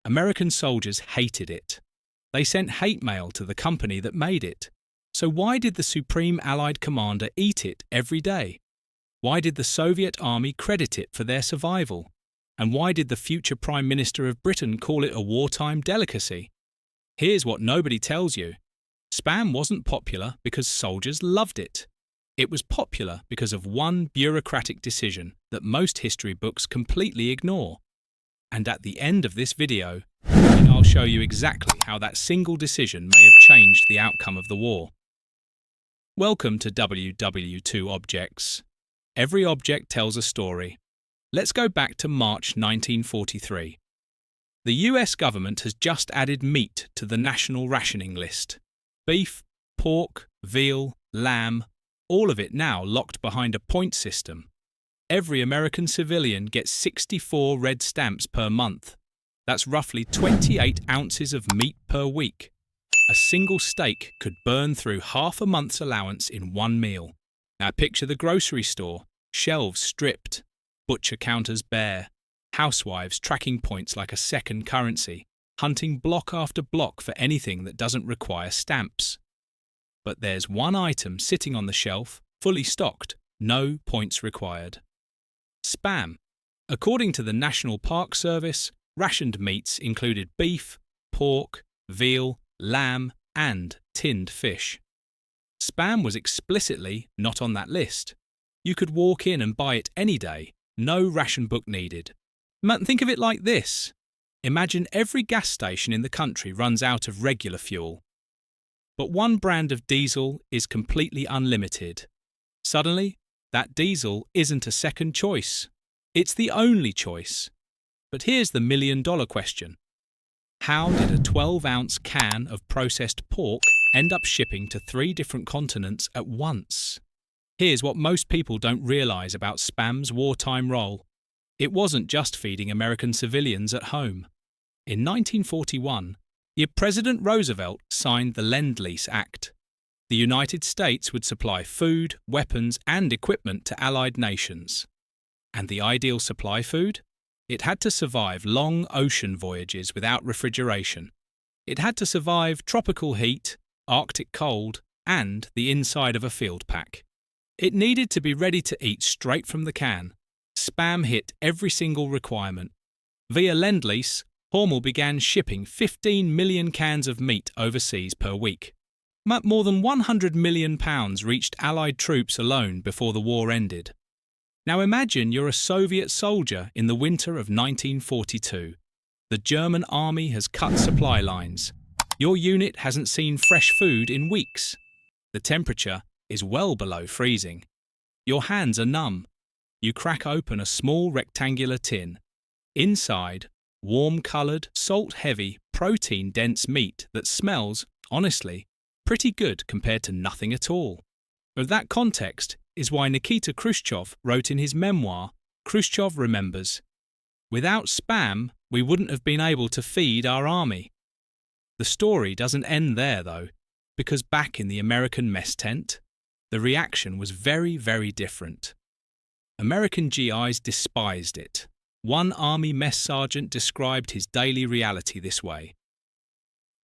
American soldiers hated it. They sent hate mail to the company that made it. So why did the Supreme Allied Commander eat it every day? Why did the Soviet Army credit it for their survival? And why did the future Prime Minister of Britain call it a wartime delicacy? Here's what nobody tells you. Spam wasn't popular because soldiers loved it. It was popular because of one bureaucratic decision that most history books completely ignore. And at the end of this video, I'll show you exactly how that single decision may have changed the outcome of the war. Welcome to WW2 Objects. Every object tells a story. Let's go back to March 1943. The US government has just added meat to the national rationing list. Beef, pork, veal, lamb, all of it now locked behind a point system. Every American civilian gets 64 red stamps per month. That's roughly 28 ounces of meat per week. A single steak could burn through half a month's allowance in one meal. Now picture the grocery store, shelves stripped, butcher counters bare, housewives tracking points like a second currency, hunting block after block for anything that doesn't require stamps. But there's one item sitting on the shelf, fully stocked, no points required. Spam. According to the National Park Service, rationed meats included beef, pork, veal, lamb, and tinned fish. Spam was explicitly not on that list. You could walk in and buy it any day, no ration book needed. Think of it like this. Imagine every gas station in the country runs out of regular fuel. But one brand of diesel is completely unlimited. Suddenly, that diesel isn't a second choice. It's the only choice. But here's the million-dollar question. How did a 12-ounce can of processed pork end up shipping to 3 different continents at once? Here's what most people don't realize about Spam's wartime role. It wasn't just feeding American civilians at home. In 1941, President Roosevelt signed the Lend-Lease Act. The United States would supply food, weapons, and equipment to Allied nations. And the ideal supply food? It had to survive long ocean voyages without refrigeration. It had to survive tropical heat, Arctic cold, and the inside of a field pack. It needed to be ready to eat straight from the can. Spam hit every single requirement. Via Lend-Lease, Hormel began shipping 15 million cans of meat overseas per week. More than £100 million reached Allied troops alone before the war ended. Now imagine you're a Soviet soldier in the winter of 1942. The German army has cut supply lines. Your unit hasn't seen fresh food in weeks. The temperature is well below freezing. Your hands are numb. You crack open a small rectangular tin. Inside, warm-coloured, salt-heavy, protein-dense meat that smells, honestly, pretty good compared to nothing at all. But that context is why Nikita Khrushchev wrote in his memoir, Khrushchev Remembers, "Without Spam, we wouldn't have been able to feed our army." The story doesn't end there, though, because back in the American mess tent, the reaction was very, very different. American GIs despised it. One army mess sergeant described his daily reality this way.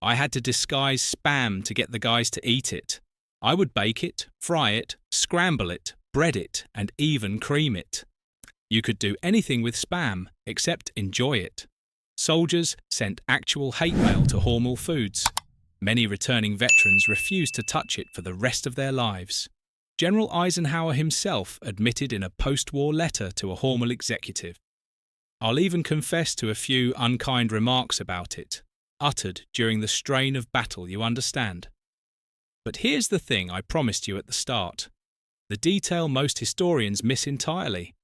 "I had to disguise Spam to get the guys to eat it. I would bake it, fry it, scramble it, bread it, and even cream it. You could do anything with Spam except enjoy it." Soldiers sent actual hate mail to Hormel Foods. Many returning veterans refused to touch it for the rest of their lives. General Eisenhower himself admitted in a post-war letter to a Hormel executive. I'll even confess to a few unkind remarks about it, uttered during the strain of battle, you understand. But here's the thing I promised you at the start. The detail most historians miss entirely.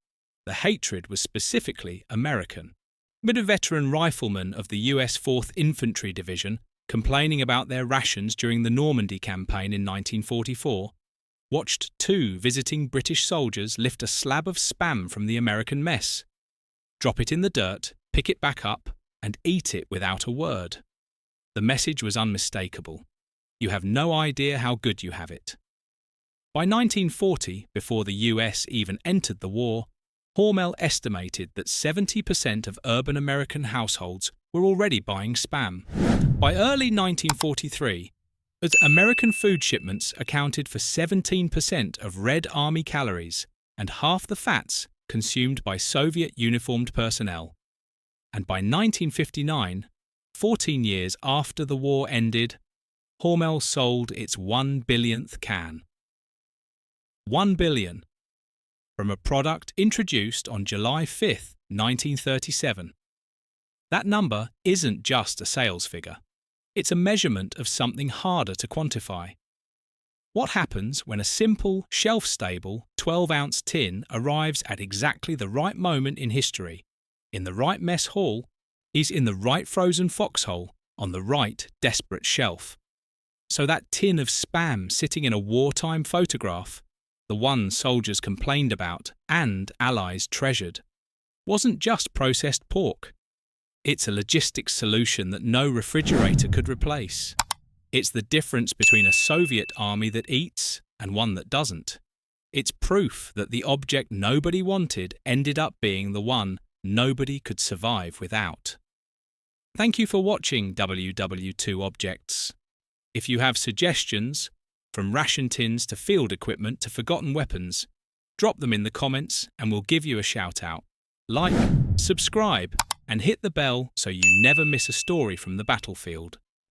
The hatred was specifically American. But a veteran rifleman of the US 4th Infantry Division, complaining about their rations during the Normandy campaign in 1944, watched 2 visiting British soldiers lift a slab of Spam from the American mess, drop it in the dirt, pick it back up, and eat it without a word. The message was unmistakable. You have no idea how good you have it. By 1940, before the US even entered the war, Hormel estimated that 70% of urban American households were already buying Spam. By early 1943, as American food shipments accounted for 17% of Red Army calories and half the fats consumed by Soviet uniformed personnel. And by 1959, 14 years after the war ended, Hormel sold its 1-billionth can. 1 billion. From a product introduced on July 5, 1937. That number isn't just a sales figure. It's a measurement of something harder to quantify. What happens when a simple, shelf-stable 12-ounce tin arrives at exactly the right moment in history, in the right mess hall, is in the right frozen foxhole, on the right desperate shelf? So that tin of Spam sitting in a wartime photograph, the one soldiers complained about and Allies treasured, wasn't just processed pork. It's a logistics solution that no refrigerator could replace. It's the difference between a Soviet army that eats and one that doesn't. It's proof that the object nobody wanted ended up being the one nobody could survive without. Thank you for watching WW2 Objects. If you have suggestions, from ration tins to field equipment to forgotten weapons, drop them in the comments and we'll give you a shout out. Like, subscribe, and hit the bell so you never miss a story from the battlefield.